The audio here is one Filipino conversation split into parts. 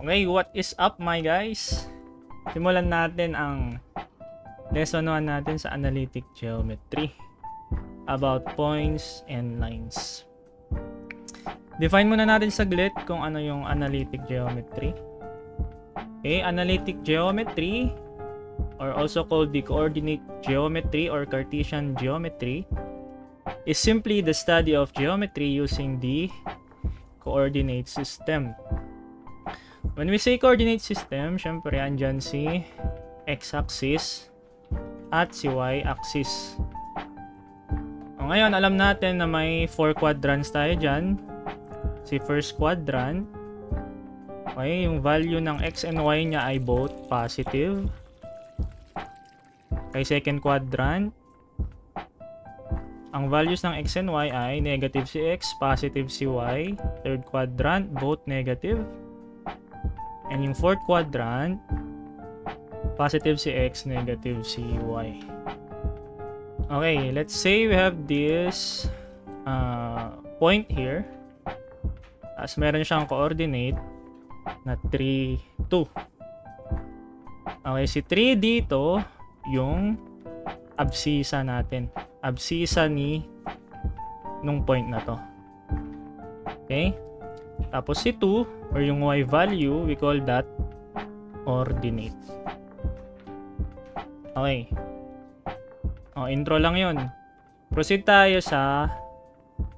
Okay, what is up my guys? Simulan natin ang lesson 1 natin sa analytic geometry about points and lines. Define muna natin saglit kung ano yung analytic geometry. Okay, analytic geometry or also called the coordinate geometry or Cartesian geometry is simply the study of geometry using the coordinate system. When we say coordinate system, syempre andyan si x-axis at si y-axis. Ngayon, alam natin na may 4 quadrants tayo dyan. Si first quadrant, okay, yung value ng x and y niya ay both positive. Kay second quadrant, ang values ng x and y ay negative si x, positive si y. Third quadrant, both negative. And yung fourth quadrant, positive si x, negative si y. Okay, let's say we have this point here. As meron siyang coordinate na 3, 2. Okay, si 3 dito, yung abscissa natin. Abscissa nung point na to. Okay? Tapos si 2 or yung y value, we call that ordinate. Okay. Intro lang yon. Proceed tayo sa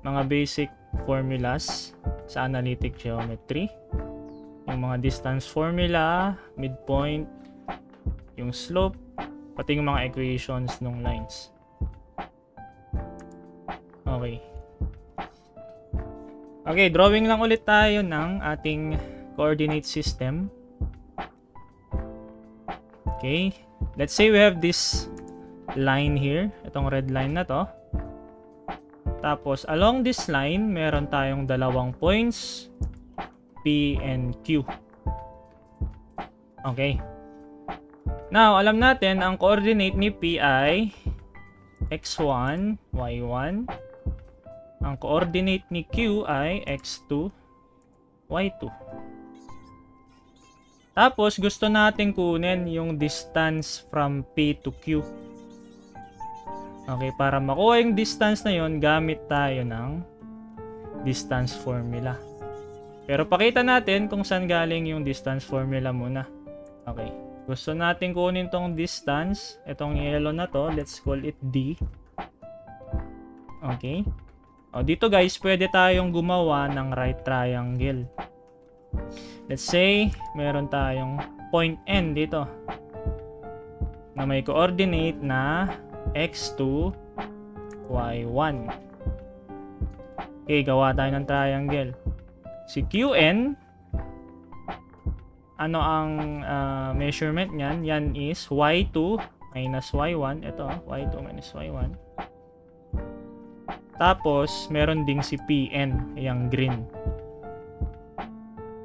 mga basic formulas sa analytic geometry. Yung mga distance formula, midpoint, yung slope, pati yung mga equations ng lines. Okay. Okay, drawing lang ulit tayo ng ating coordinate system. Okay, let's say we have this line here, itong red line na to. Tapos, along this line, meron tayong dalawang points, P and Q. Okay. Now, alam natin, ang coordinate ni P ay x1, y1. Ang coordinate ni Q ay x2, y2. Tapos, gusto natin kunin yung distance from P to Q. Okay, para makuha yung distance na yon, gamit tayo ng distance formula. Pero pakita natin kung saan galing yung distance formula muna. Okay, gusto natin kunin tong distance. Itong yellow na to, let's call it D. Okay. Dito guys, pwede tayong gumawa ng right triangle. Let's say, meron tayong point N dito na may coordinate na x2, y1. Okay, gawa tayo ng triangle. Si QN, ano ang measurement niyan? Yan is y2 minus y1. Ito, y2 minus y1. Tapos, meron ding si PN, yung green.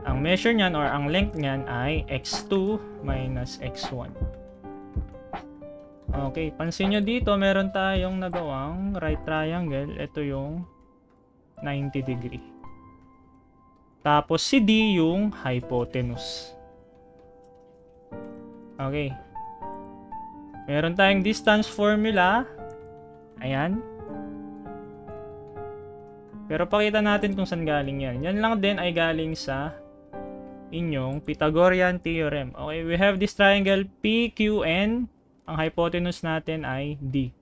Ang measure niyan or ang length niyan ay x2 minus x1. Okay, pansin nyo dito, meron tayong nagawang right triangle. Ito yung 90 degree. Tapos si D yung hypotenuse. Okay. Meron tayong distance formula. Ayan. Pero pakita natin kung saan galing yan. Yan lang din ay galing sa inyong Pythagorean theorem. Okay, we have this triangle PQN. Ang hypotenuse natin ay D.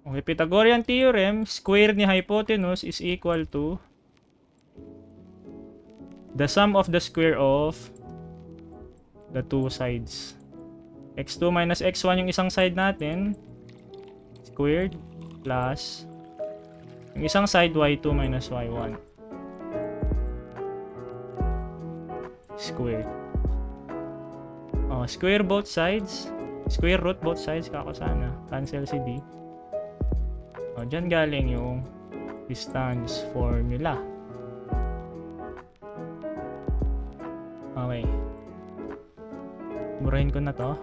Okay, Pythagorean theorem, square ni hypotenuse is equal to the sum of the square of the two sides. x2 minus x1 yung isang side natin, squared, plus yung isang side, y2 minus y1. Squared. Square both sides. Square root both sides. Kako sana. Cancel si D. Dyan galing yung distance formula. Okay. Burahin ko na to.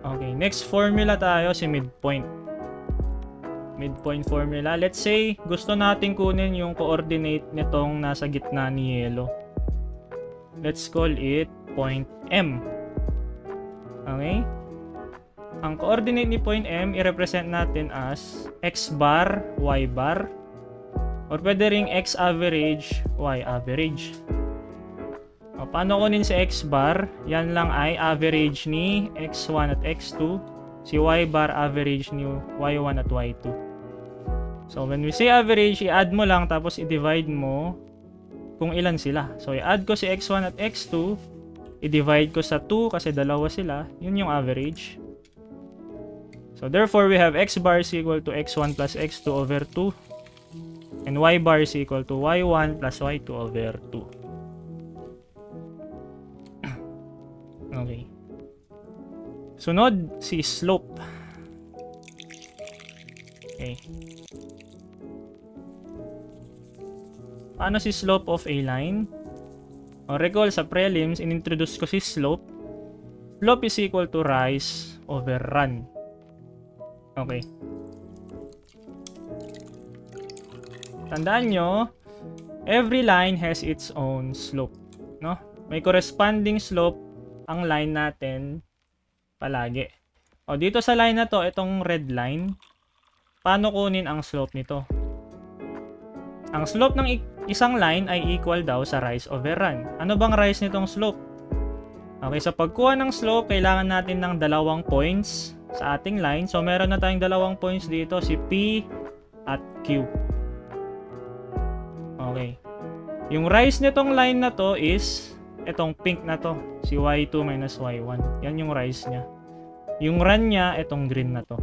Okay, next formula tayo si midpoint. midpoint formula. Let's say, gusto natin kunin yung coordinate nitong nasa gitna ni yellow. Let's call it point M. Okay? Ang coordinate ni point M, i-represent natin as x bar, y bar, or pwede ring x average, y average. O, paano kunin si x bar? Yan lang ay average ni x1 at x2. Si y bar average ni y1 at y2. So, when we say average, i-add mo lang tapos i-divide mo kung ilan sila. So, i-add ko si x1 at x2, i-divide ko sa 2 kasi dalawa sila. Yun yung average. So, therefore, we have x bar is equal to x1 plus x2 over 2. And y bar is equal to y1 plus y2 over 2. Okay. Sunod, si slope. Okay. Paano si slope of a line? O recall sa prelims, inintroduce ko si slope. Slope is equal to rise over run. Okay. Tandaan nyo, every line has its own slope. No? May corresponding slope ang line natin palagi. O, dito sa line na to, itong red line, paano kunin ang slope nito? Ang slope ng isang line ay equal daw sa rise over run. Ano bang rise nitong slope? Okay, sa pagkuha ng slope, kailangan natin ng dalawang points sa ating line. So, meron na tayong dalawang points dito, si P at Q. Okay. Yung rise nitong line na to is itong pink na to, si y2 minus y1. Yan yung rise niya. Yung run niya, itong green na to.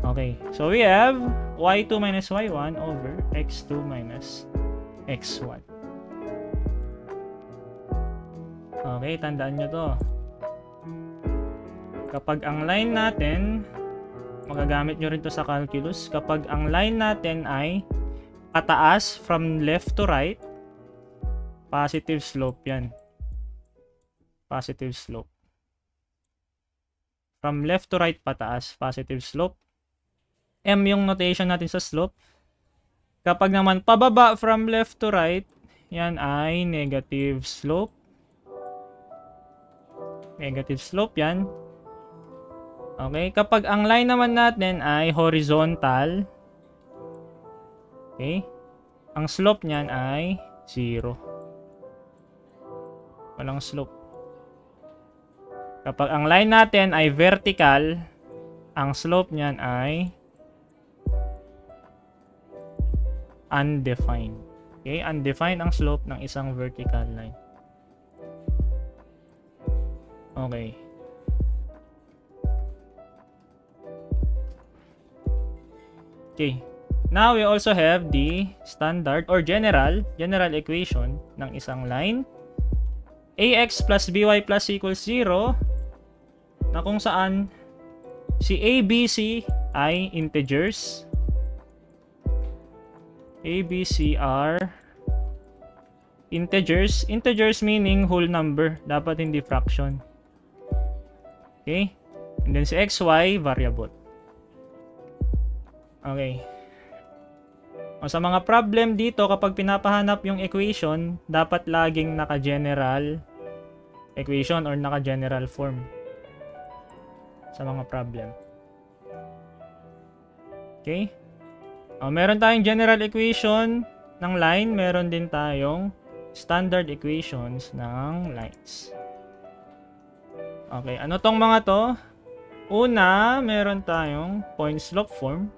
Okay. So, we have y2 minus y1 over x2 minus x1. Okay, tandaan nyo to. Kapag ang line natin, magagamit nyo rin to sa calculus, kapag ang line natin ay pataas from left to right, positive slope yan. Positive slope. From left to right pataas, positive slope. M yung notation natin sa slope. Kapag naman pababa from left to right, yan ay negative slope. Negative slope yan. Okay, kapag ang line naman natin ay horizontal, okay, ang slope niyan ay 0. Walang slope. Kapag ang line natin ay vertical, ang slope niyan ay undefined. Okay, undefined ang slope ng isang vertical line. Okay. Okay. Now we also have the standard or general equation ng isang line. Ax plus by plus equals 0, na kung saan si A, B, C ay integers. A, B, C are integers. Integers meaning whole number. Dapat hindi fraction. Okay? And then si x, y, variable. Okay. O, sa mga problem dito, kapag pinapahanap yung equation, dapat laging naka-general equation or naka-general form sa mga problem. Okay? O, meron tayong general equation ng line, meron din tayong standard equations ng lines. Okay, ano tong mga to? Una, meron tayong point slope form.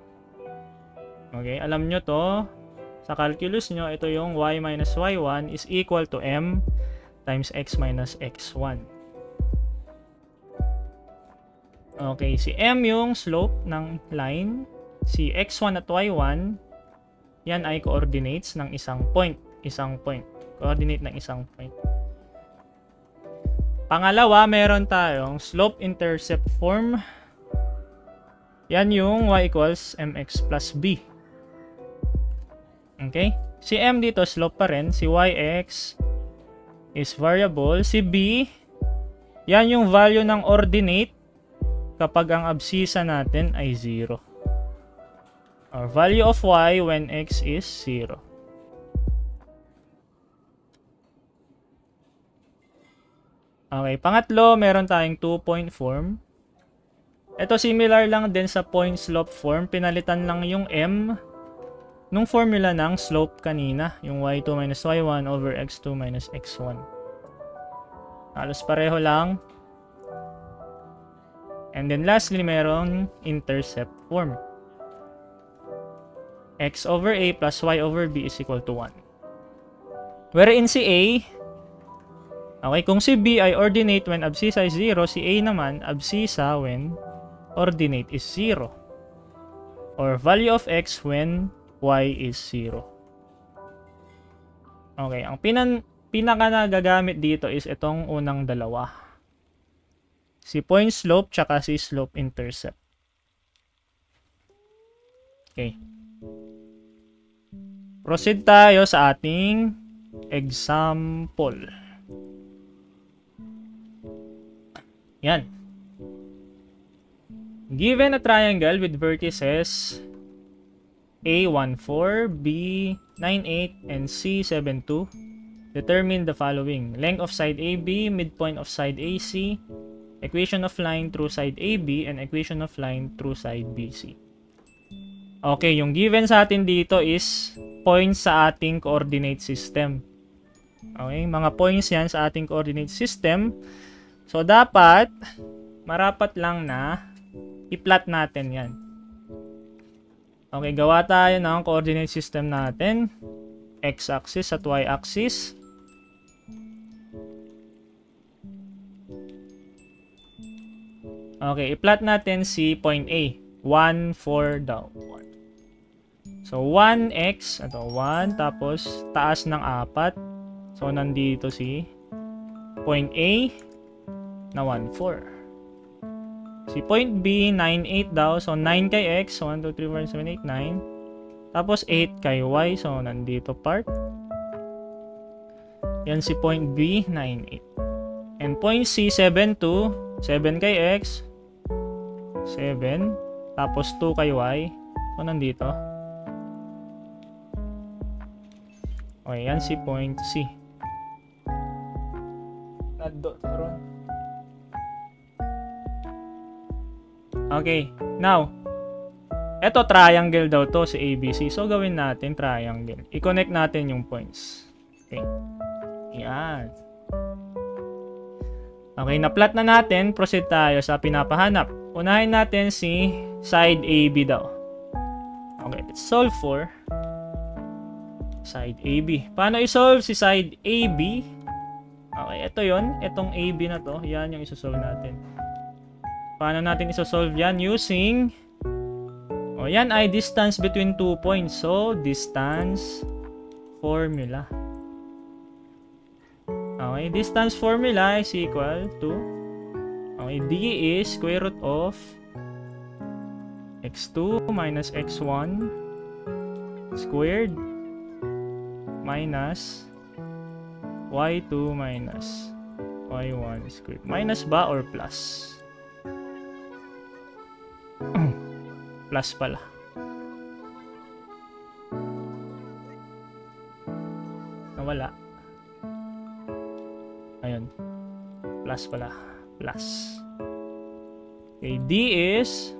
Okay, alam nyo to. Sa calculus nyo, ito yung y minus y1 is equal to m times x minus x1. Okay, si m yung slope ng line. Si x1 at y1, yan ay coordinates ng isang point. Isang point. Coordinate ng isang point. Pangalawa, meron tayong slope-intercept form. Yan yung y equals mx plus b. Okay? Si m dito, slope pa rin. Si yx is variable. Si b, yan yung value ng ordinate kapag ang abscissa natin ay 0. Or value of y when x is 0. Okay, pangatlo, meron tayong 2-point form. Ito similar lang din sa point slope form. Pinalitan lang yung m nung formula ng slope kanina. Yung y2 minus y1 over x2 minus x1. Halos pareho lang. And then lastly, meron intercept form. X over a plus y over b is equal to 1. Wherein si a, okay, kung si b ay ordinate when abscissa is 0, si a naman abscissa when ordinate is 0. Or value of x when y is 0. Okay, ang pinaka nagagamit dito is itong unang dalawa. Si point slope tsaka si slope intercept. Okay. Proceed tayo sa ating example. Yan. Given a triangle with vertices A14, B98, and C72, determine the following. Length of side AB, midpoint of side AC, equation of line through side AB, and equation of line through side BC. Okay, yung given sa atin dito is points sa ating coordinate system. Okay, mga points yan sa ating coordinate system. So, dapat marapat lang na i-plot natin yan. Okay, gawa tayo ng coordinate system natin. X-axis at Y-axis. Okay, i-plot natin si point A. 1, 4 daw. 1. So, 1x, ito, 1, tapos taas ng 4. So, nandito si point A na 1, 4. Si point B, 9, 8 daw. So, 9 kay x. So, 1, 2, 3, 4, 7, 8, 9. Tapos, 8 kay y. So, nandito part. Yan si point B, 9, 8. And point C, 7, 2. 7 kay x. 7. Tapos, 2 kay y. So, nandito. Okay, yan si point C. Okay, now, eto triangle daw to si ABC. So, gawin natin triangle. I-connect natin yung points. Okay. Yan. Okay, na-plot na natin. Proceed tayo sa pinapahanap. Unahin natin si side AB daw. Okay, let's solve for side AB. Paano i-solve si side AB? Okay, ito yon. Itong AB na to. Yan yung isosolve natin. Paano natin isosolve yan? Using, yan ay distance between 2 points. So, distance formula. Okay, distance formula is equal to, okay, D is square root of x2 minus x1 squared minus y2 minus y1 squared. Minus ba or plus? Plus pala. Nawala. Ayun. Plus pala. Plus. Okay, D is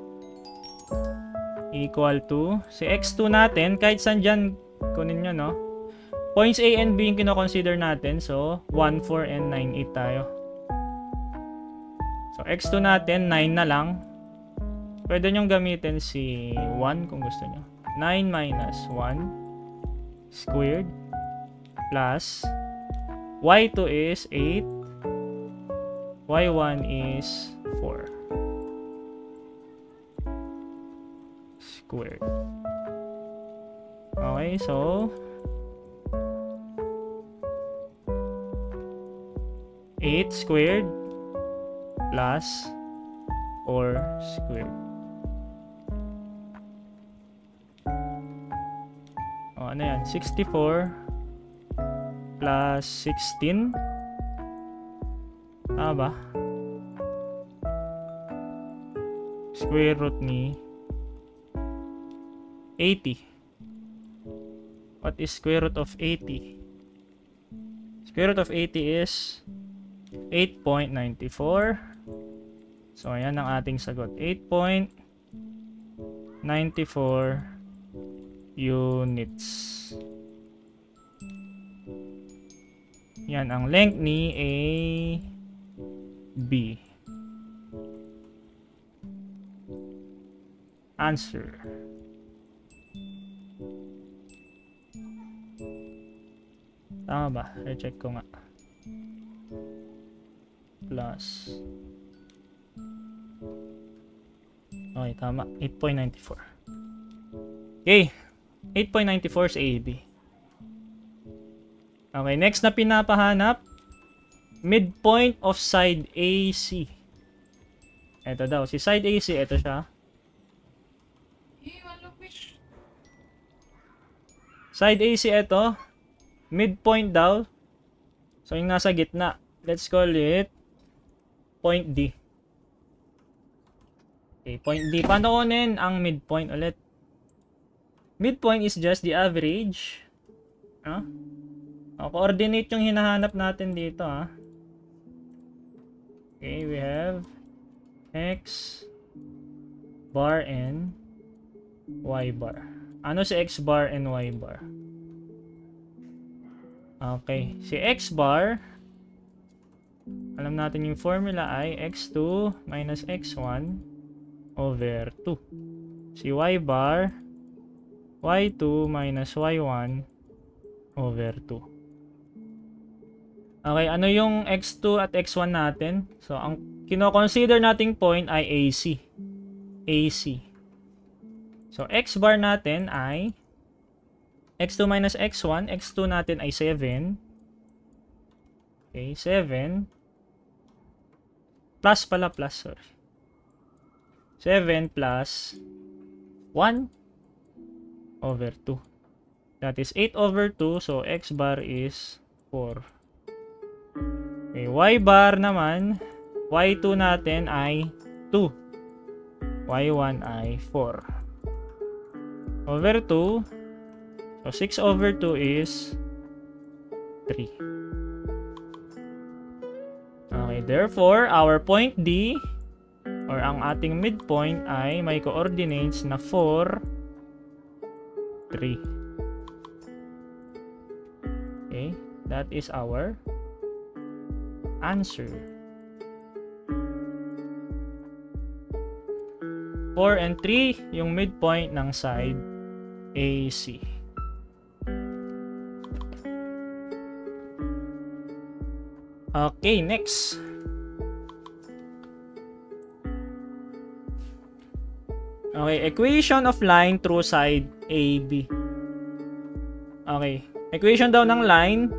equal to, si x2 natin, kahit saan dyan, kunin nyo, no? Points A and B yung kino-consider natin. So, 1, 4, and 9, 8 tayo. So, x2 natin, 9 na lang. Pwede nyong gamitin si 1 kung gusto nyo. 9 minus 1 squared plus y2 is 8. y1 is 4. Squared. Okay, so 8 squared plus 4 squared. Ano yan? 64 plus 16. Tama ba? Square root ni 80. What is square root of 80? Square root of 80 is 8.94. So, ayan ang ating sagot. 8.94 units. Yan ang length ni AB. Answer. Tama ba? I-check ko nga. Plus. Okay, tama. 8.94. Okay. 8.94 sa AB. Okay, next na pinapahanap. Midpoint of side AC. Ito daw. Si side AC, ito siya. Side AC, ito. Midpoint daw. So, yung nasa gitna. Let's call it point D. Okay, point D. Paano kunin ang midpoint ulit? Midpoint is just the average. Huh? Coordinate yung hinahanap natin dito. Okay, we have X bar and Y bar. Ano si X bar and Y bar? Okay, si X bar, alam natin yung formula ay X2 minus X1 over 2. Si Y bar, Y2 minus Y1 over 2. Okay, ano yung X2 at X1 natin? So, ang kino-consider nating point ay AC. AC. So, X bar natin ay X2 minus X1. X2 natin ay 7. Okay, 7. Plus pala, plus, sorry. 7 plus 1 over 2. That is 8 over 2. So, X bar is 4. Okay, Y bar naman. Y2 natin ay 2. Y1 ay 4. Over 2. So, 6 over 2 is 3. Okay, therefore, our point D, or ang ating midpoint ay may coordinates na 4, 3. Okay, that is our answer. 4 and 3 yung midpoint ng side AC. Okay, next. Okay, equation of line through side AB. Okay, equation daw ng line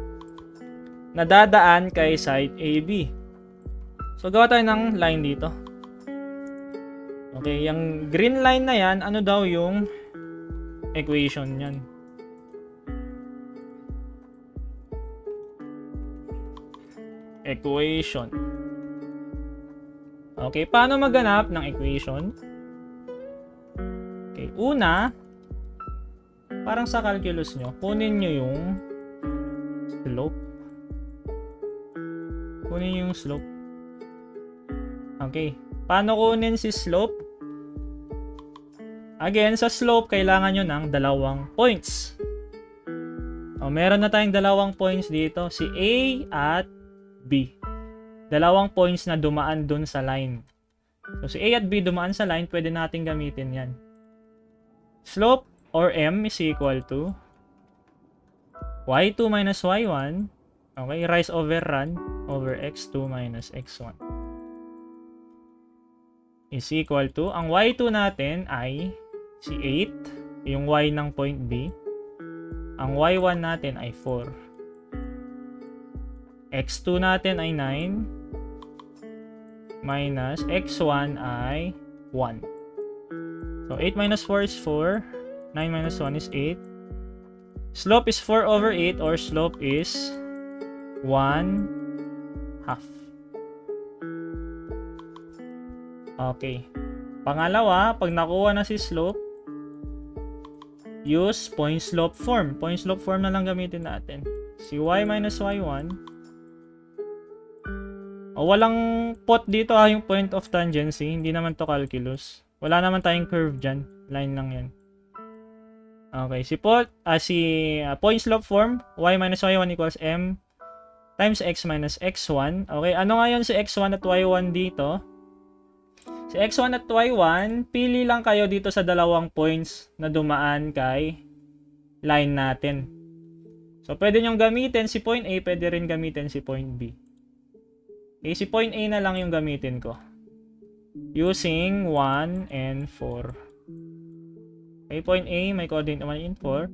na dadaan kay side AB. So, gawa tayo ng line dito. Okay, yung green line na yan, ano daw yung equation yan? Equation. Okay, paano maghanap ng equation? Okay, una, parang sa calculus nyo, kunin nyo yung slope. Kunin yung slope. Okay, paano kunin si slope? Again, sa slope, kailangan nyo ng dalawang points. Meron na tayong dalawang points dito, si A at B. Dalawang points na dumaan dun sa line. So, si A at B dumaan sa line, pwede natin gamitin yan. Slope or M is equal to Y2 minus Y1. Okay, rise over run over X2 minus X1 is equal to, ang Y2 natin ay si 8, yung Y ng point B. Ang Y1 natin ay 4. X2 natin ay 9 minus X1 ay 1. So, 8 minus 4 is 4. 9 minus 1 is 8. Slope is 4 over 8 or slope is 1/2. Okay. Pangalawa, pag nakuha na si slope, use point slope form. Point slope form na lang gamitin natin. Si y minus y1. Walang pot dito yung point of tangency. Hindi naman to calculus. Wala naman tayong curve dyan. Line lang yan. Okay, si point slope form, y minus y1 equals m times x minus x1. Okay, ano nga yun si x1 at y1 dito? Si x1 at y1, pili lang kayo dito sa dalawang points na dumaan kay line natin. So, pwede nyong gamitin si point A, pwede rin gamitin si point B. Okay, si point A na lang yung gamitin ko. Using 1 and 4. Okay, point A, may coordinate naman in 4.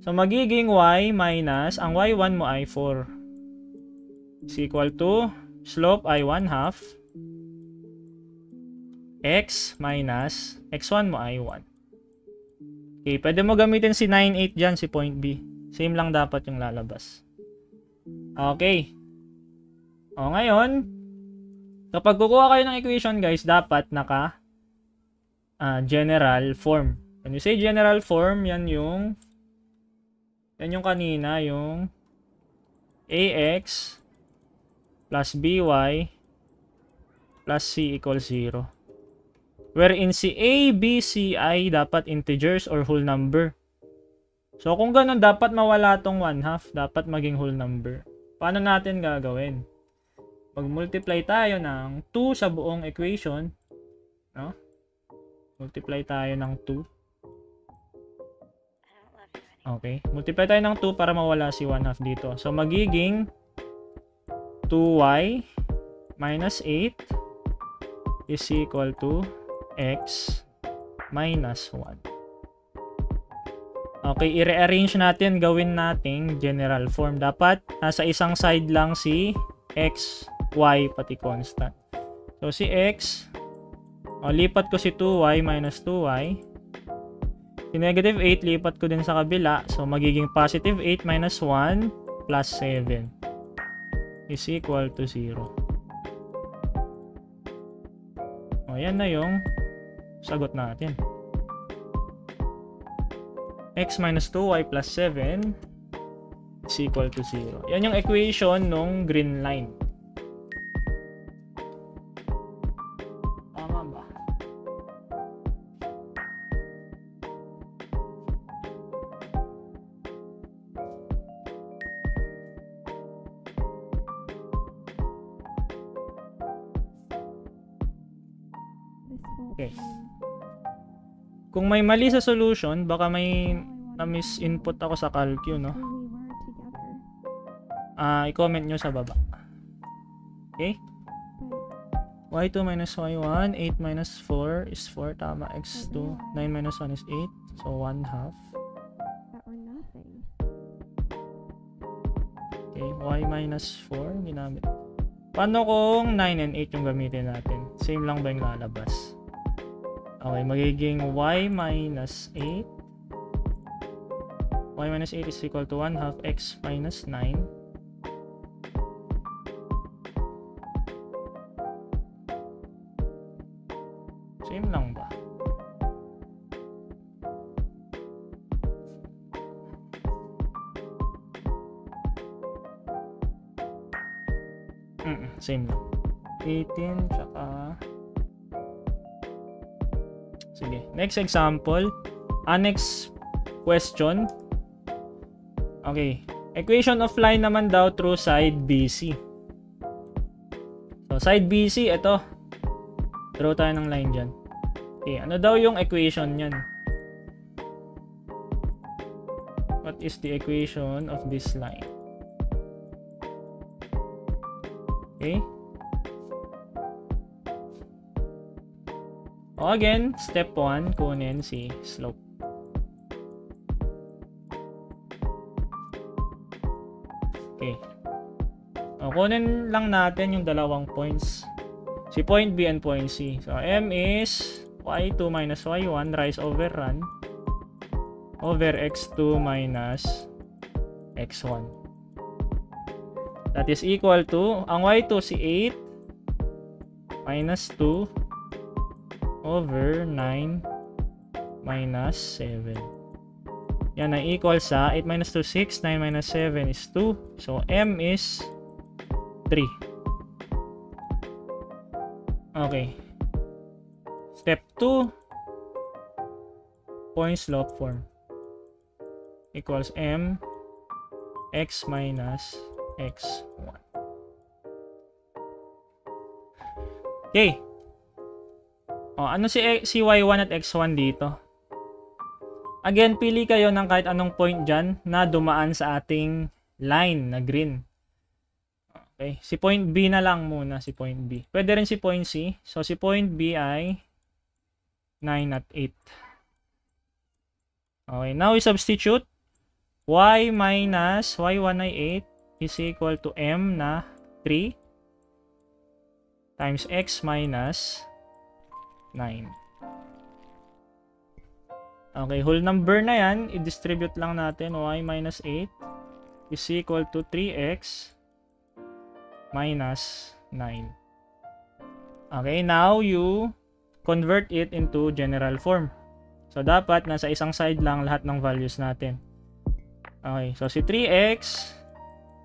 So, magiging y minus, ang y1 mo ay 4. Is equal to, slope ay 1/2. X minus, x1 mo ay 1. Okay, pwede mo gamitin si 9, 8 dyan, si point B. Same lang dapat yung lalabas. Okay. O, ngayon, kapag kukuha kayo ng equation, guys, dapat naka general form. When you say general form, yan yung kanina, yung ax plus by plus c equals 0. Wherein si a, b, c ay dapat integers or whole number. So, kung ganun, dapat mawala tong 1/2. Dapat maging whole number. Paano natin gagawin? Mag-multiply tayo ng 2 sa buong equation. No? Multiply tayo ng 2. Okay. Multiply tayo ng 2 para mawala si 1/2 dito. So, magiging 2y minus 8 is equal to x minus 1. Okay, i-rearrange natin, gawin nating general form. Dapat nasa isang side lang si x, y, pati constant. So, si x, lipat ko si 2y minus 2y. Si negative 8, lipat ko din sa kabila. So, magiging positive 8 minus 1 plus 7 is equal to 0. O, yan na yung sagot natin. X minus 2y plus 7 is equal to 0. Yan yung equation nung green line. Tama ba? Okay. Kung may mali sa solution, baka may na-miss-input ako sa calcu, no? I-comment nyo sa baba. Okay? y2 minus y1, 8 minus 4 is 4, tama. x2, 9 minus 1 is 8, so 1/2. Okay, y minus 4, ginamit. Paano kung 9 and 8 yung gamitin natin? Same lang ba yung lalabas? Okay, magiging y minus 8. Y minus 8 is equal to 1/2 x minus 9. Same lang ba? Same lang. 18 tsaka... Sige. Next example. Next question. Okay. Equation of line naman daw through side BC. So, side BC, ito. Draw tayo ng line dyan. Okay. Ano daw yung equation nyan? What is the equation of this line? Okay. O again, step 1, kunin si slope. Okay. O, kunin lang natin yung dalawang points. Si point B and point C. So, M is y2 minus y1 rise over run over x2 minus x1. That is equal to, ang y2 si 8 minus 2 over 9 minus 7. Yan ay equal sa 8 minus 2, 6. 9 minus 7 is 2. So, M is 3. Okay. Step 2. Point slope form. Equals M x minus x1. Okay. Ano si y1 at x1 dito? Again, pili kayo ng kahit anong point dyan na dumaan sa ating line na green. Okay. Si point B na lang muna, si point B. Pwede rin si point C. So, si point B ay 9 at 8. Okay. Now, we substitute. Y minus y1 ay 8 is equal to M na 3 times x minus 9. Okay, whole number na yan, i-distribute lang natin. Y minus 8 is equal to 3x minus 9. Okay, now you convert it into general form. So, dapat nasa isang side lang lahat ng values natin. Okay, so si 3x,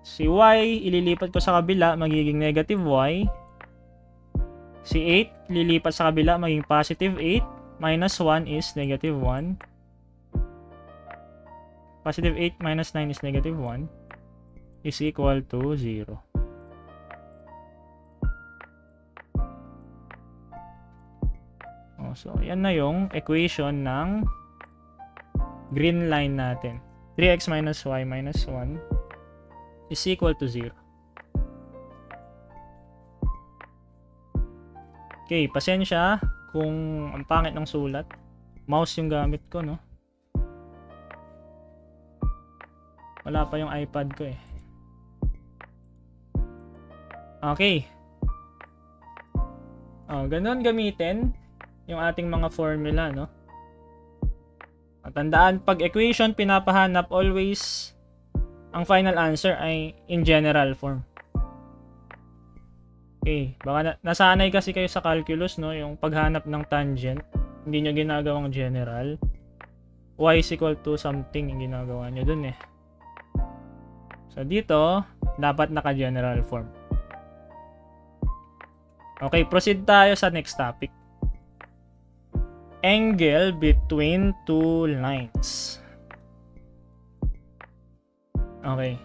si y, ililipat ko sa kabila, magiging negative y. Si 8, lilipat sa kabila, magiging positive 8. Minus 1 is negative 1. Positive 8 minus 9 is negative 1. Is equal to 0. So, yan na yung equation ng green line natin. 3x minus y minus 1 is equal to 0. Okay, pasensya kung ang pangit ng sulat. Mouse yung gamit ko, no? Wala pa yung iPad ko eh. Okay. Ganun gamitin yung ating mga formula, no? At tandaan, pag equation pinapahanap, always ang final answer ay in general form. Okay, baka nasanay kasi kayo sa calculus, no? Yung paghanap ng tangent, hindi nyo ginagawang general. Y is equal to something yung ginagawa nyo dun eh. So dito, dapat naka-general form. Okay, proceed tayo sa next topic. Angle between two lines. Okay.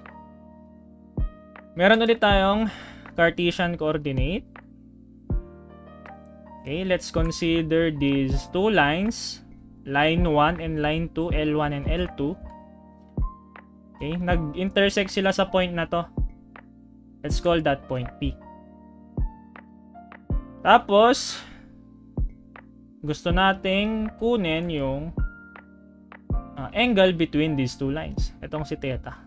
Meron ulit tayong Cartesian coordinate. Okay, let's consider these two lines. Line 1 and line 2, L1 and L2. Okay, nag-intersect sila sa point na to. Let's call that point P. Tapos, gusto nating kunin yung angle between these two lines. Itong si theta.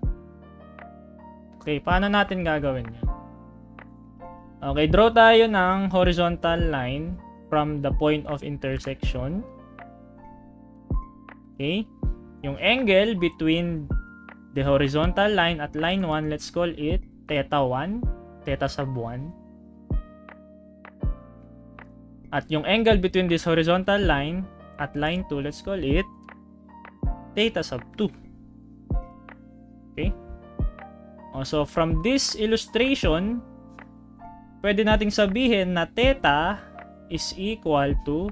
Okay, paano natin gagawin yan? Okay, draw tayo ng horizontal line from the point of intersection. Okay, yung angle between the horizontal line at line 1, let's call it theta 1, theta sub 1. At yung angle between this horizontal line at line 2, let's call it theta sub 2. Okay? So from this illustration, pwede nating sabihin na theta is equal to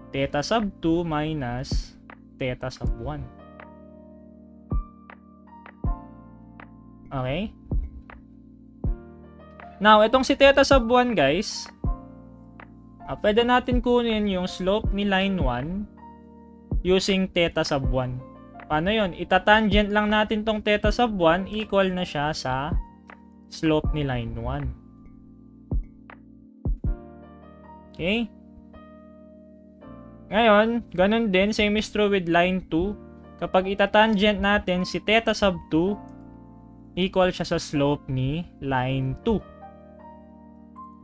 theta sub 2 minus theta sub 1. Okay? Now, itong si theta sub 1, guys, pwede natin kunin yung slope ni line 1 using theta sub 1. Paano yun? Itatangent lang natin tong theta sub 1, equal na siya sa slope ni line 1. Okay? Ngayon, ganun din, same is true with line 2. Kapag itatangent natin si theta sub 2, equal siya sa slope ni line 2.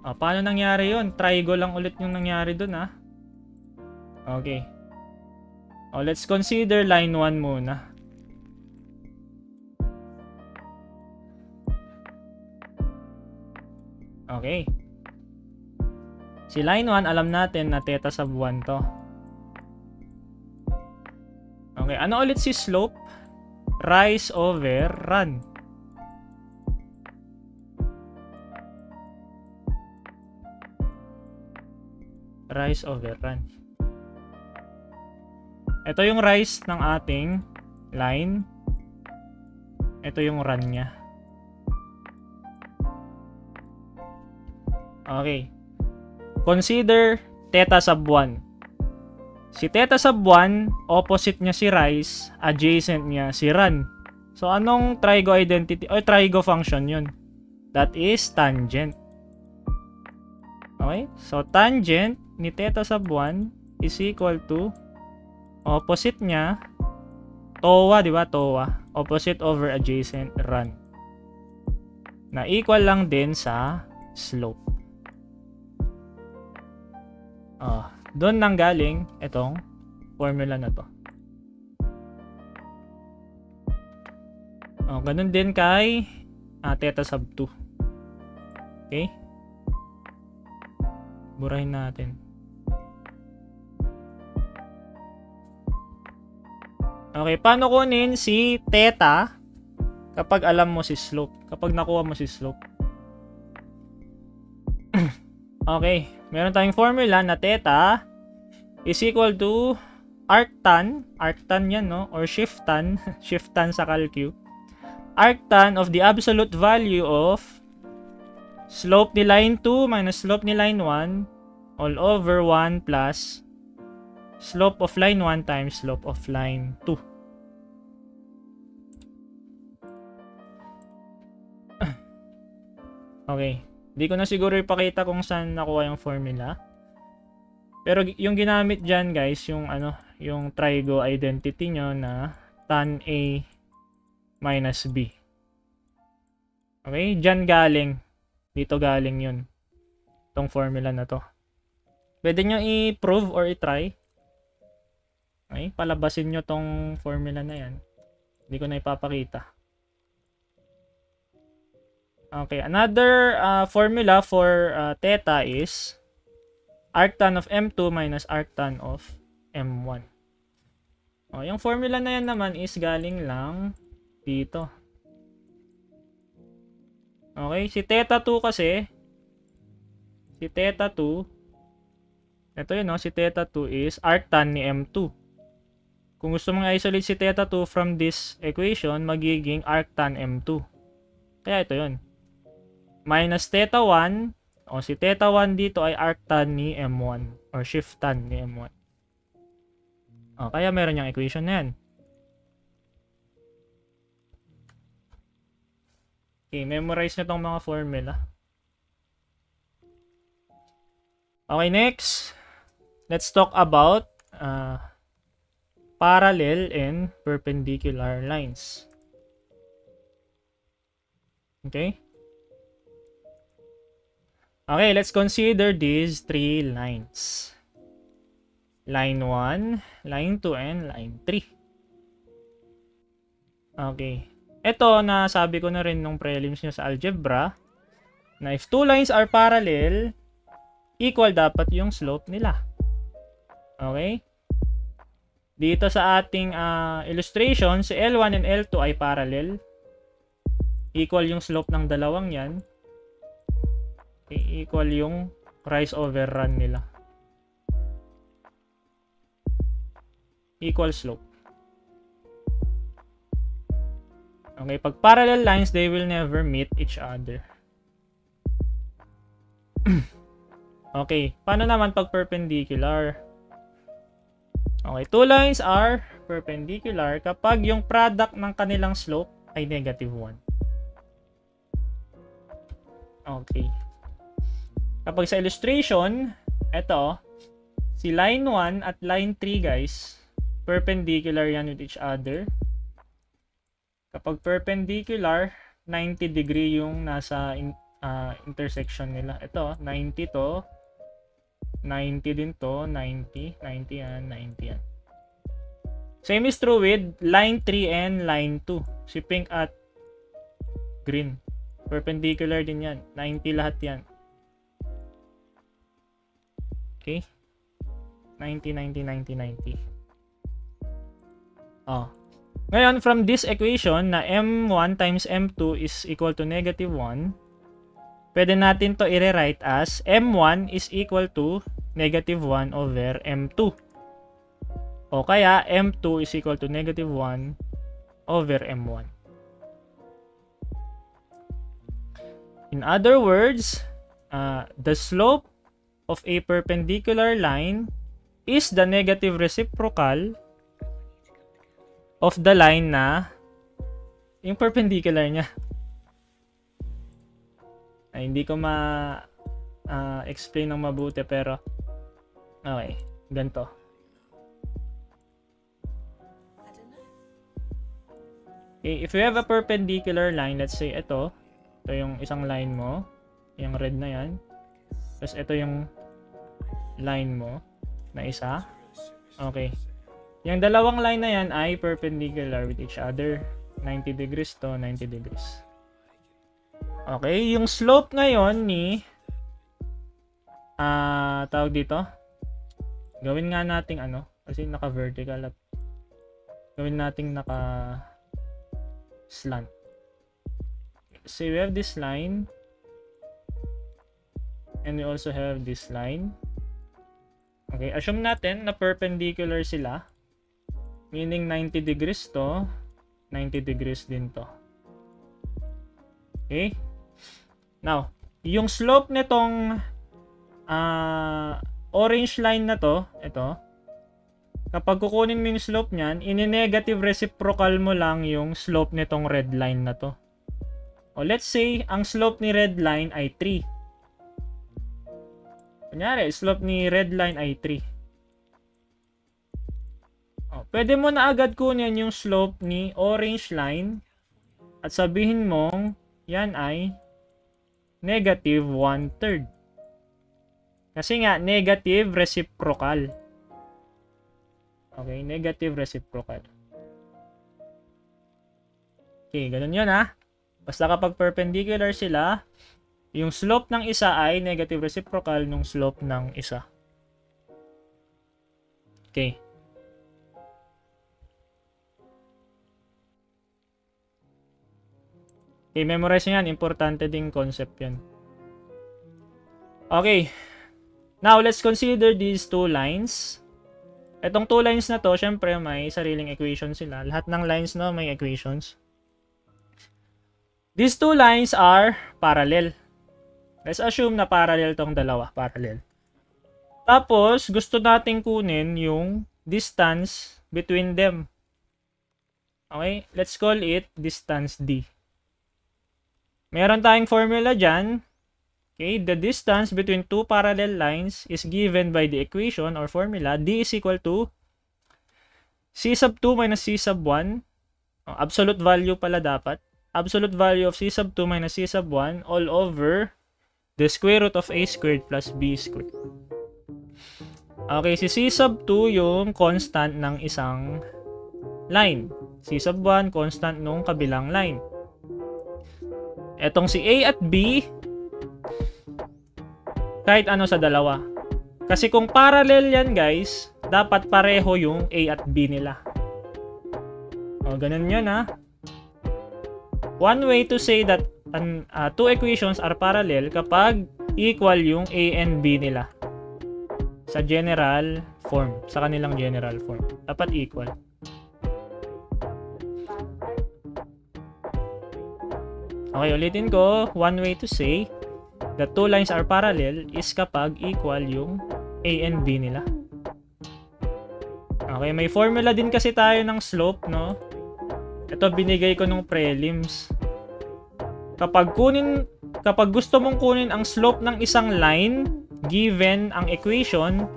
Paano nangyari yun? Trigo lang ulit yung nangyari dun, ha? Okay. Let's consider line 1 muna. Okay. Si line 1, alam natin na theta sub 1 to. Okay, ano ulit si slope? Rise over run. Rise over run. Ito yung rise ng ating line. Ito yung run niya. Okay. Consider theta sub 1. Si theta sub 1, opposite niya si rise, adjacent niya si run. So, anong trigo identity o trigo function yun? That is tangent. Okay? So, tangent ni theta sub 1 is equal to opposite niya, TOA, di ba? TOA. Opposite over adjacent, run. Na equal lang din sa slope. Doon nang galing itong formula na to. Ganun din kay theta sub 2. Okay? Burahin natin. Okay, paano kunin si theta kapag alam mo si slope? Kapag nakuha mo si slope. Okay, meron tayong formula na theta is equal to arctan yan, no? Or shiftan, shiftan sa calcu. Arctan of the absolute value of slope ni line 2 minus slope ni line 1 all over 1 plus slope of line 1 times slope of line 2. Okay. Hindi ko na siguro ipakita kung saan nakuha yung formula. Pero yung ginamit dyan, guys, yung trigo identity nyo na tan A minus B. Okay? Dyan galing. Dito galing yun. Itong formula na to. Pwede nyo i-prove or i-try. Okay? Palabasin nyo tong formula na yan. Hindi ko na ipapakita. Okay, another formula for theta is arctan of M2 minus arctan of M1. Yung formula na yan naman is galing lang dito. Okay, si theta 2 kasi, si theta 2, ito yun, si theta 2 is arctan ni M2. Kung gusto mong isolate si theta 2 from this equation, magiging arctan M2. Kaya ito yun. Minus theta 1, si theta 1 dito ay arctan ni M1 or shiftan ni M1. Kaya meron yung equation na yan. Okay, memorize nyo tong mga formula. Okay, next. Let's talk about parallel and perpendicular lines. Okay? Okay, let's consider these three lines. Line 1, line 2, and line 3. Okay. Ito, nasabi ko na rin nung prelims nyo sa algebra, na if two lines are parallel, equal dapat yung slope nila. Okay? Dito sa ating illustration, si L1 and L2 ay parallel. Equal yung slope ng dalawang yan. Equal yung rise over run nila. Equal slope. Okay, pag parallel lines, they will never meet each other. Okay, paano naman pag perpendicular? Okay, two lines are perpendicular kapag yung product ng kanilang slope ay negative 1. Okay. Kapag sa illustration, ito, si line 1 at line 3, guys, perpendicular yan with each other. Kapag perpendicular, 90 degree yung nasa intersection nila. Ito, 90 to, 90 din to, 90, 90 yan, 90 yan. Same is true with line 3 and line 2. Si pink at green. Perpendicular din yan. 90 lahat yan. Okay? 90, 90, 90, 90. Oh. Ngayon, from this equation na m1 times m2 is equal to negative 1, pwede natin to i-rewrite as m1 is equal to negative 1 over m2. O kaya, m2 is equal to negative 1 over m1. In other words, the slope of a perpendicular line is the negative reciprocal of the line na yung perpendicular niya. Ay, hindi ko explain ng mabuti pero okay, ganito. Okay, if you have a perpendicular line, let's say ito yung isang line mo, yung red na yan. Tapos ito yung line mo na isa. Okay. Yung dalawang line na yan ay perpendicular with each other. 90 degrees to 90 degrees. Okay, yung slope ngayon ni tawag dito. Gawin nga nating ano, kasi naka-vertical at gawin nating naka-slant. So we have this line and we also have this line. Okay, assume natin na perpendicular sila, meaning 90 degrees to 90 degrees din to. Okay, now yung slope nitong orange line na to, ito, kapag kukunin mo yung slope nyan, ini-negative reciprocal mo lang yung slope nitong red line na to. O let's say, ang slope ni red line ay 3. Kunyari, slope ni red line ay 3. O, pwede mo na agad kunin yung slope ni orange line at sabihin mong yan ay negative 1/3. Kasi nga, negative reciprocal. Okay, negative reciprocal. Okay, ganun yun ha. Basta kapag perpendicular sila, yung slope ng isa ay negative reciprocal ng slope ng isa. Okay. Okay, memorize nyo yan. Importante ding concept yan. Okay. Now, let's consider these two lines. Itong two lines na to, syempre may sariling equation sila. Lahat ng lines no, may equations. These two lines are parallel. Let's assume na parallel tong dalawa. Parallel. Tapos, gusto nating kunin yung distance between them. Okay? Let's call it distance D. Meron tayong formula dyan. Okay? The distance between two parallel lines is given by the equation or formula D is equal to C sub 2 minus C sub 1. Absolute value pala dapat. Absolute value of C sub 2 minus C sub 1 all over the square root of A squared plus B squared. Okay, si C sub 2 yung constant ng isang line. C sub 1, constant nung kabilang line. Etong si A at B, kahit ano sa dalawa. Kasi kung parallel yan guys, dapat pareho yung A at B nila. O, ganun yun ha. One way to say that two equations are parallel kapag equal yung A and B nila. Sa general form. Sa kanilang general form. Dapat equal. Okay, ulitin ko. One way to say that two lines are parallel is kapag equal yung A and B nila. Okay, may formula din kasi tayo ng slope, no? Ito binigay ko nung prelims. Kapag gusto mong kunin ang slope ng isang line given ang equation,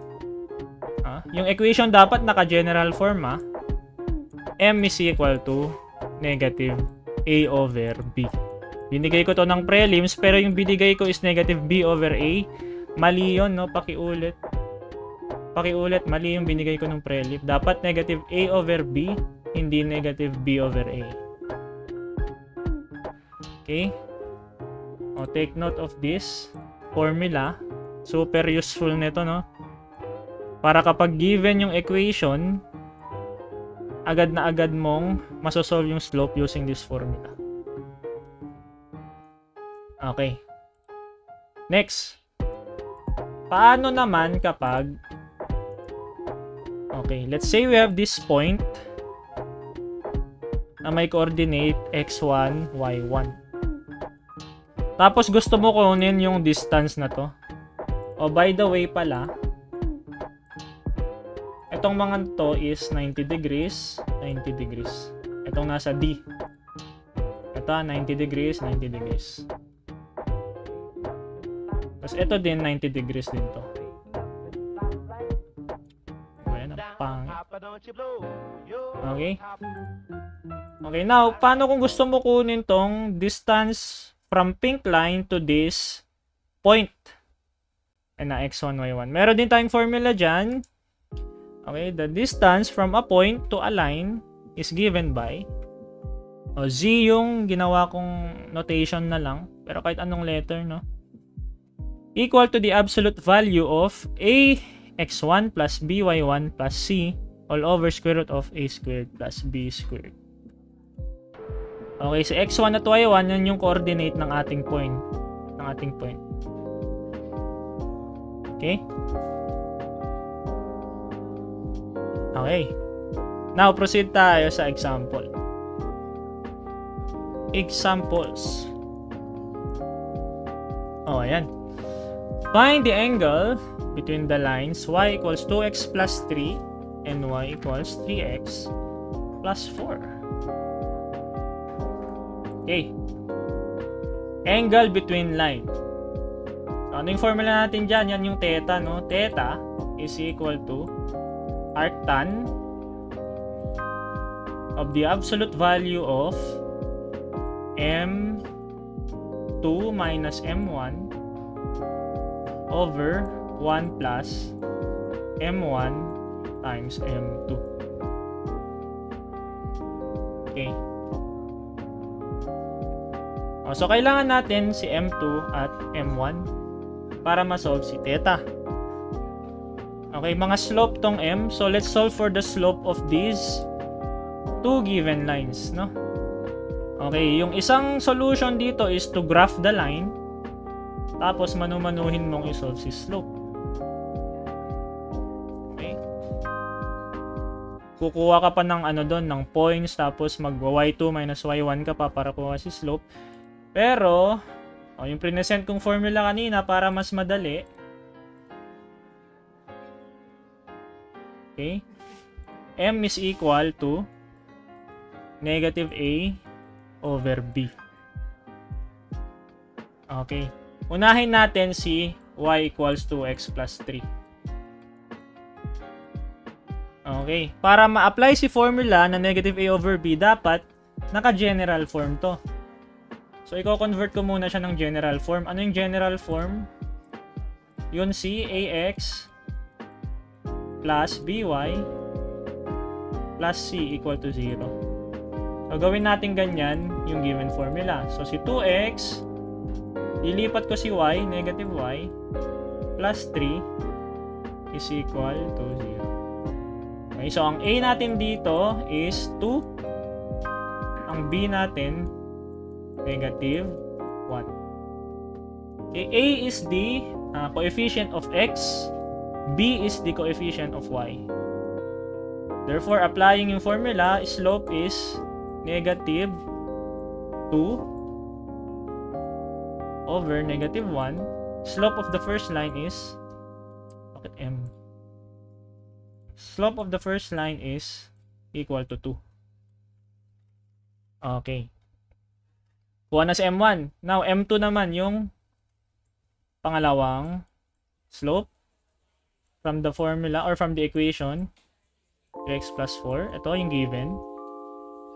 yung equation dapat naka-general form M is equal to negative A over B. Binigay ko to ng prelims pero yung binigay ko is negative B over A. Mali yun, no? Pakiulit. Mali yung binigay ko ng prelim. Dapat negative A over B, hindi negative B over A. Okay? O, take note of this formula. Super useful nito, no? Para kapag given yung equation, agad na agad mong masosolve yung slope using this formula. Okay. Next. Paano naman kapag okay, let's say we have this point na may coordinate x1, y1. Tapos gusto mo kunin yung distance na to. O by the way pala, itong mga to is 90 degrees, 90 degrees. Itong nasa D. Ito, 90 degrees, 90 degrees. Tapos ito din, 90 degrees din to. Ayan, ang pangit. Okay? Okay, now, paano kung gusto mo kunin tong distance from pink line to this point? Na x1, y1. Meron din tayong formula dyan. Okay, the distance from a point to a line is given by z yung ginawa kong notation na lang. Pero kahit anong letter, no? Equal to the absolute value of a x1 plus by1 plus c all over square root of a squared plus b squared. Okay, so x1 at y1, yan yung coordinate ng ating point. Okay? Okay. Now, proceed tayo sa example. Examples. Oh, ayan. Find the angle between the lines y equals 2x plus 3 and y equals 3x plus 4. Okay. Angle between line. So, ano yung formula natin dyan? Yan yung theta, no? Theta is equal to arctan of the absolute value of m2 minus m1 over 1 plus m1 times m2. Okay. So, kailangan natin si M2 at M1 para ma-solve si theta. Okay, mga slope tong M. So, let's solve for the slope of these two given lines, no? Okay, yung isang solution dito is to graph the line. Tapos, manu-manuhin mong i-solve si slope. Okay. Kukuha ka pa ng ano doon, ng points. Tapos, mag-y2 minus y1 ka pa para kuha si slope. Pero, yung present kong formula kanina para mas madali. Okay. M is equal to negative A over B. Okay. Unahin natin si y equals 2x plus 3. Okay. Para ma-apply si formula na negative A over B, dapat naka-general form to. So, i-convert ko muna siya ng general form. Ano yung general form? Yun si ax plus by plus c equal to 0. So, gawin natin ganyan yung given formula. So, si 2x, ilipat ko si y, negative y, plus 3 is equal to 0. Okay, so ang a natin dito is 2. Ang b natin, negative 1. Okay, a is the coefficient of x, b is the coefficient of y. Therefore, applying yung formula, slope is negative 2 over negative 1. Slope of the first line is, bakit m? Slope of the first line is equal to 2. Okay. Kuha na si M1. Now, M2 naman yung pangalawang slope from the formula or from the equation 3x plus 4. Ito yung given.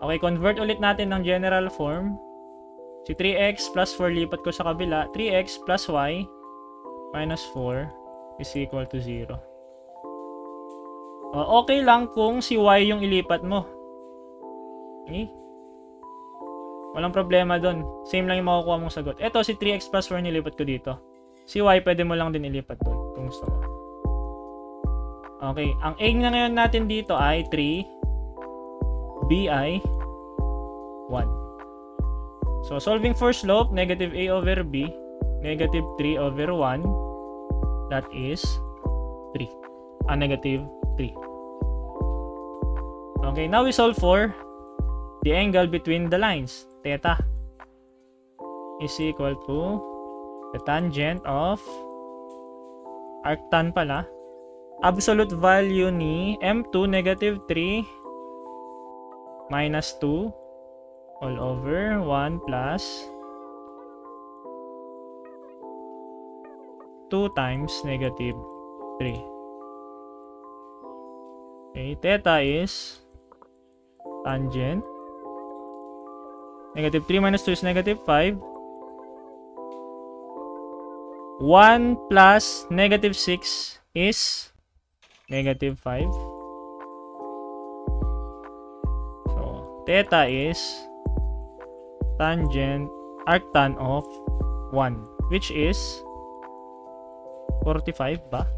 Okay, convert ulit natin ng general form. Si 3x plus 4 lipat ko sa kabila. 3x plus y minus 4 is equal to 0. Okay lang kung si y yung ilipat mo. Okay? Walang problema doon. Same lang yung makukuha mong sagot. Ito, si 3x plus 4 nilipat ko dito. Si y, pwede mo lang din ilipat doon kung gusto mo. Okay. Ang a na ngayon natin dito ay 3. b ay 1. So, solving for slope, negative a over b, negative 3 over 1, that is 3. Negative 3. Okay, now we solve for the angle between the lines. Theta is equal to the tangent of arctan pala. Absolute value ni M2, negative 3 minus 2 all over 1 plus 2 times negative 3. Okay, theta is tangent. Negative 3 minus 2 is negative 5. 1 plus negative 6 is negative 5. So, theta is tangent arctan of 1, which is 45 ba?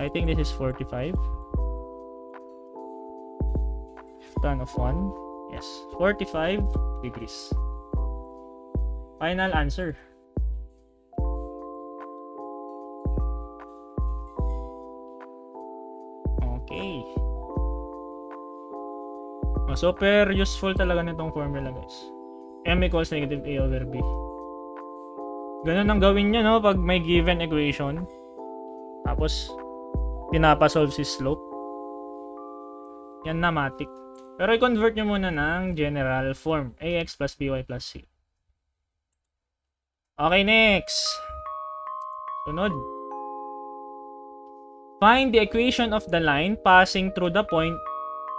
I think this is 45. Tan of 1. Yes, 45 degrees. Final answer. Okay. Super useful talaga nitong formula, guys. M equals negative a over b. Ganun ang gawin nyo, no? Pag may given equation. Tapos, pinapasolve si slope. Yan na matik. Pero i-convert nyo muna ng general form. Ax plus by plus c. Okay, next. Sunod. Find the equation of the line passing through the point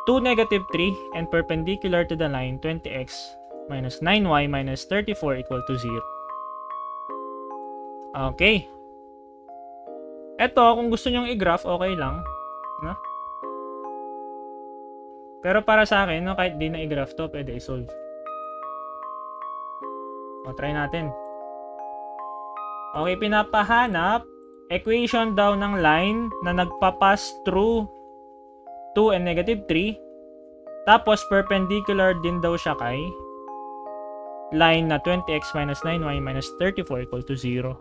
2, negative 3 and perpendicular to the line 20x minus 9y minus 34 equal to 0. Okay. Ito, kung gusto nyong i-graph, okay lang. No? Pero para sa akin, no, kahit di na i-graph to, pwede i-solve. O, try natin. Okay, pinapahanap equation daw ng line na nagpapass through 2 and negative 3. Tapos, perpendicular din daw siya kay line na 20x minus 9y minus 34 equal to 0.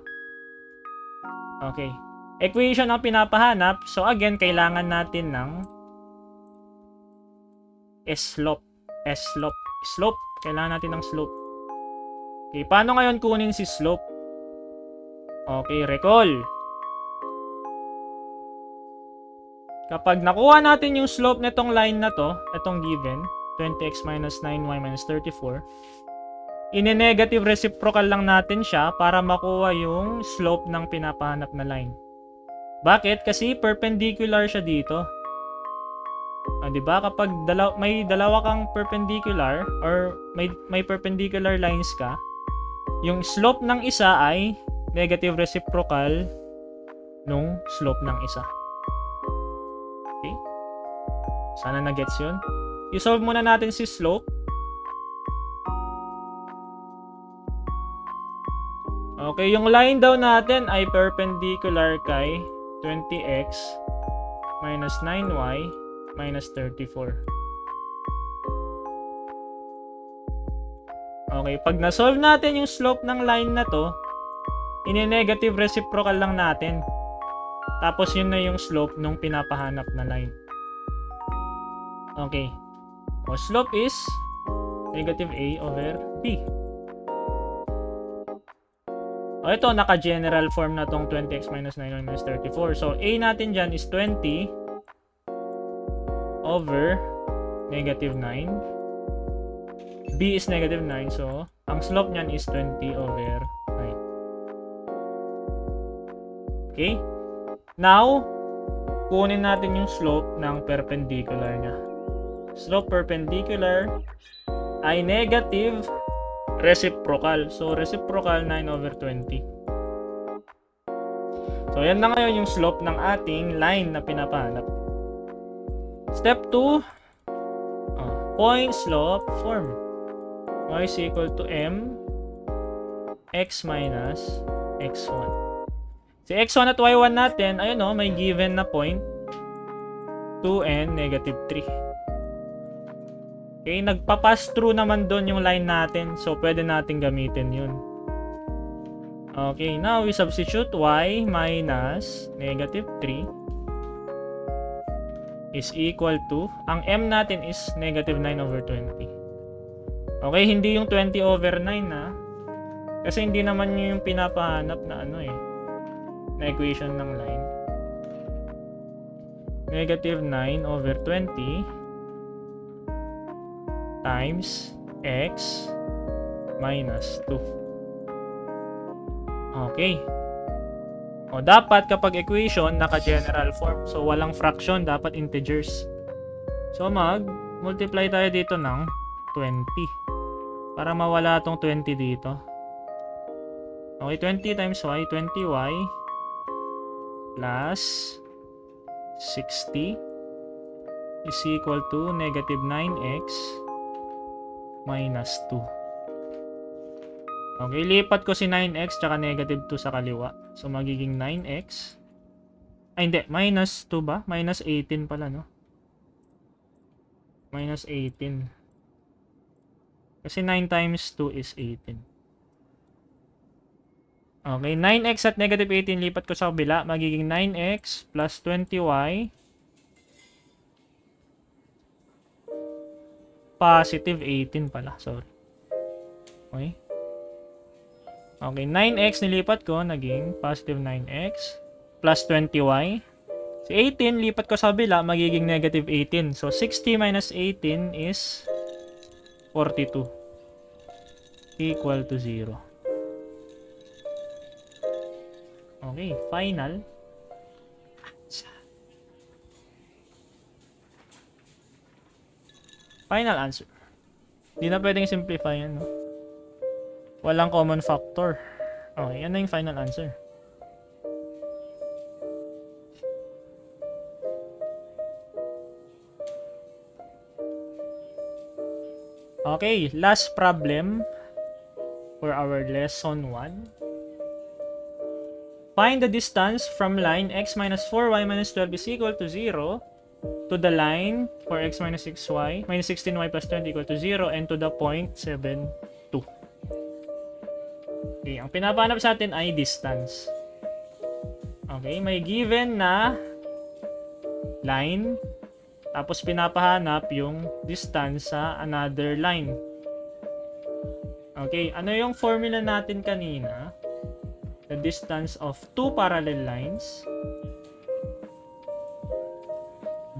Okay. Equation ang pinapahanap. So, again, kailangan natin ng slope. Slope. Kailangan natin ng slope. Okay, paano ngayon kunin si slope? Okay, recall. Kapag nakuha natin yung slope nitong line na to, itong given, 20x minus 9y minus 34, ine-negative reciprocal lang natin siya para makuha yung slope ng pinapahanap na line. Bakit? Kasi perpendicular siya dito. Diba? Kapag may dalawa kang perpendicular or may perpendicular lines ka, yung slope ng isa ay negative reciprocal nung slope ng isa. Okay? Sana na-gets yun. I-solve muna natin si slope. Okay, yung line daw natin ay perpendicular kay 20x minus 9y minus 34. Okay, pag na-solve natin yung slope ng line na to, ine-negative reciprocal lang natin. Tapos yun na yung slope nung pinapahanap na line. Okay. O, slope is negative a over b. O, ito, naka-general form na tong 20x minus 9y minus 34. So, a natin dyan is 20 over negative 9. B is negative 9. So, ang slope nyan is 20 over 9. Okay? Now, kunin natin yung slope ng perpendicular niya. Slope perpendicular ay negative reciprocal. So, reciprocal 9 over 20. So, yan na ngayon yung slope ng ating line na pinapahanap. Step 2, point slope form. Y is equal to m x minus x1. Si x1 at y1 natin, ayun o, may given na point 2 and negative 3. Okay, nagpa-pass through naman doon yung line natin. So, pwede natin gamitin yun. Okay, now we substitute y minus negative 3 is equal to, ang m natin is negative 9 over 20. Okay, hindi yung 20 over 9 na. Kasi hindi naman yung pinapahanap na ano eh, na equation ng line. Negative 9 over 20 times x minus 2. Okay. O, dapat kapag equation, naka-general form. So, walang fraction, dapat integers. So, mag-multiply tayo dito ng 20. Para mawala tong 20 dito. Okay, 20 times y, 20y plus 60 is equal to negative 9x minus 2. Okay, lipat ko si 9x tsaka negative 2 sa kaliwa. So, magiging 9x. Ay, hindi. Minus 2 ba? Minus 18 pala, no? Minus 18. Kasi 9 times 2 is 18. Okay, 9x at negative 18 lipat ko sa kabila. Magiging 9x plus 20y positive 18 pala. Sorry. Okay. Okay, 9x nilipat ko. Naging positive 9x plus 20y. Si 18 lipat ko sa kabila. Magiging negative 18. So, 60 minus 18 is 42. Equal to 0. Okay, final. Final answer. Hindi na pwedeng simplify yan, no? Walang common factor. Okay, yan na yung final answer. Okay, last problem for our lesson 1. Find the distance from line x minus 4y minus 12 is equal to 0 to the line for x minus 6y minus 16y plus 20 equal to 0 and to the point 7, 2. Okay, ang pinapahanap sa atin ay distance. Okay, may given na line tapos pinapahanap yung distance sa another line. Okay, ano yung formula natin kanina? The distance of two parallel lines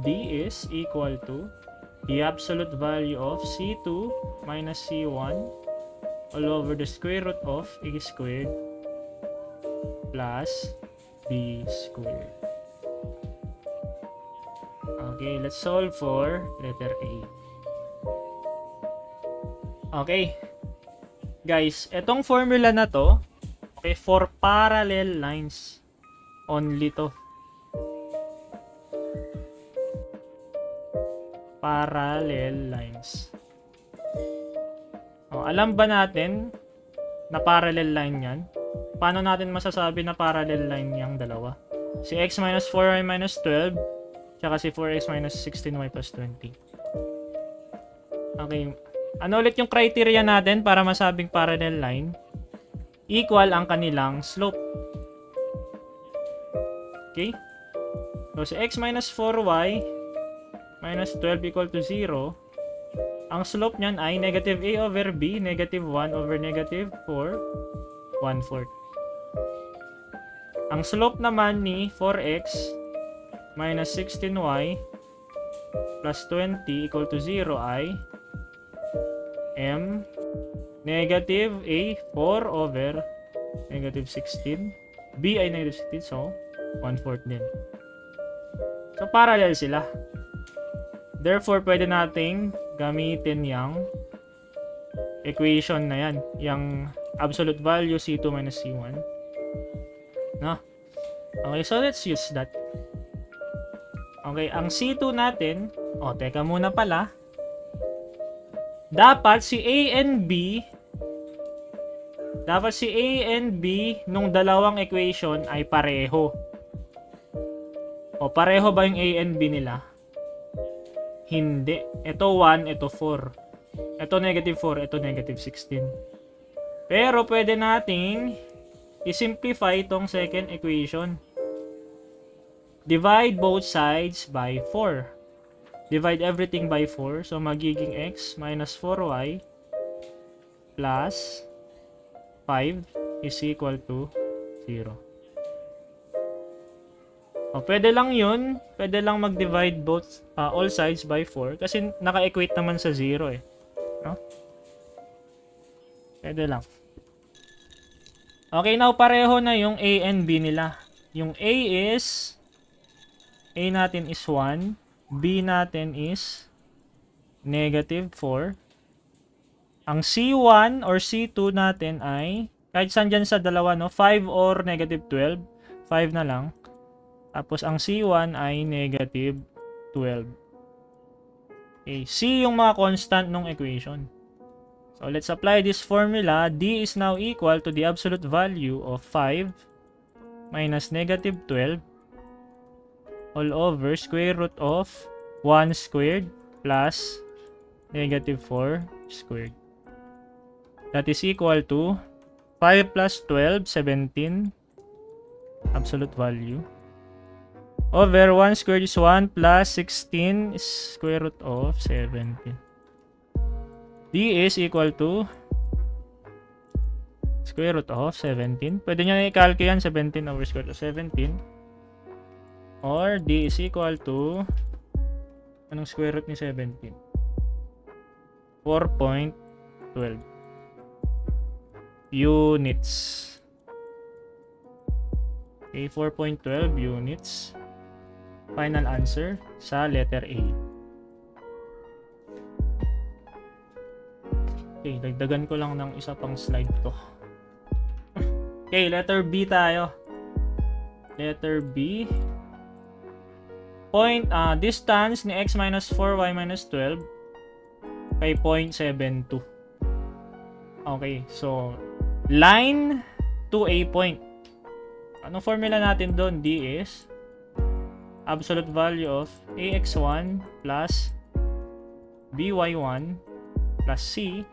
D is equal to the absolute value of C2 minus C1 all over the square root of A squared plus B squared. Okay, let's solve for letter A. Okay. Guys, etong formula na to, okay, for parallel lines only to. Parallel lines. Oh, alam ba natin na parallel line yan? Paano natin masasabi na parallel line yung dalawa? Si x minus 4y minus 12 tsaka si 4x minus 16y plus 20. Okay. Ano ulit yung criteria natin para masabing parallel line? Equal ang kanilang slope. Okay? So, si x minus 4y minus 12 equal to 0, ang slope niyan ay negative a over b, negative 1 over negative 4, 1/4. Ang slope naman ni 4x minus 16y plus 20 equal to 0 ay m negative a 4 over negative 16, b ay negative 16, so 1/4 din. So parallel sila. Therefore, pwede nating gamitin yung equation na yan, yung absolute value C2 minus C1. No? Okay, so let's use that. Okay, ang C2 natin, teka muna pala. Dapat si A and B nung dalawang equation ay pareho. O pareho ba yung A and B nila? Hindi. Ito 1, ito 4. Ito negative 4, ito negative 16. Pero pwede nating i-simplify itong second equation. Divide both sides by 4. Divide everything by 4. So magiging x minus 4y plus 5 is equal to 0. O, pwede lang yun. Pwede lang mag-divide both all sides by 4 kasi naka-equate naman sa 0 eh. No? Pwede lang. Okay, now pareho na yung A and B nila. Yung A natin is 1. B natin is negative 4. Ang C1 or C2 natin ay, kahit saan dyan sa dalawa, no? 5 or negative 12. 5 na lang. Tapos ang C1 ay negative 12. Okay, C yung mga constant ng equation. So let's apply this formula. D is now equal to the absolute value of 5 minus negative 12 all over square root of 1 squared plus negative 4 squared. That is equal to 5 plus 12, 17 absolute value. Over 1 squared is 1 plus 16 is square root of 17. D is equal to square root of 17. Pwede nyo i-calculate yan, 17 over square root of 17. Or D is equal to, anong square root ni 17? 4.12 units. Okay, 4.12 units. Final answer sa letter A. Okay, dagdagan ko lang ng isa pang slide to. Okay, letter B tayo. Letter B. Distance ni x minus 4y minus 12 kay 0.72. Okay, so line to a point. Anong formula natin doon? D is absolute value of ax1 plus by1 plus c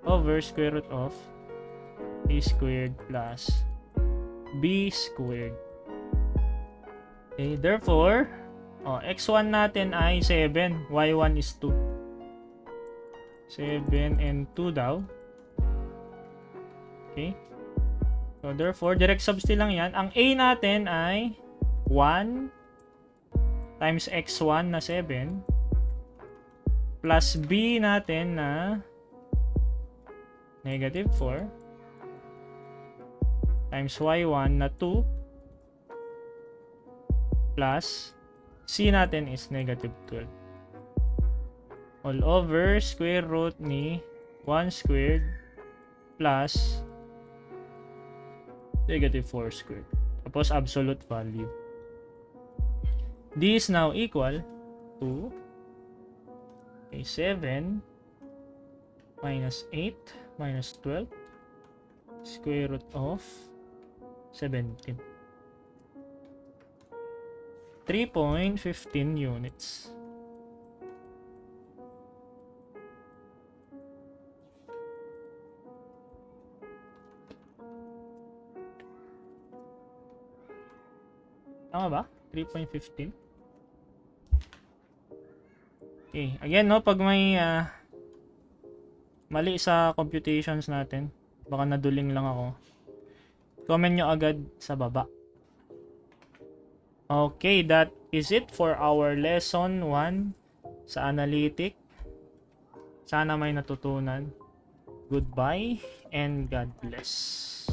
over square root of a squared plus b squared. Okay, therefore, x1 natin ay 7, y1 is 2. 7 and 2 daw. Okay. So, therefore, direct substitute lang yan. Ang a natin ay 1 times x1 na 7 plus b natin na negative 4 times y1 na 2 plus c natin is negative 12 all over square root ni 1 squared plus negative 4 squared. Tapos absolute value. D is now equal to 7 minus 8 minus 12 square root of 17. 3.15 units. Tama ba? 3.15. Okay, again no, pag may mali sa computations natin, baka naduling lang ako, comment nyo agad sa baba. Okay, that is it for our lesson 1 sa analytic. Sana may natutunan. Goodbye and God bless.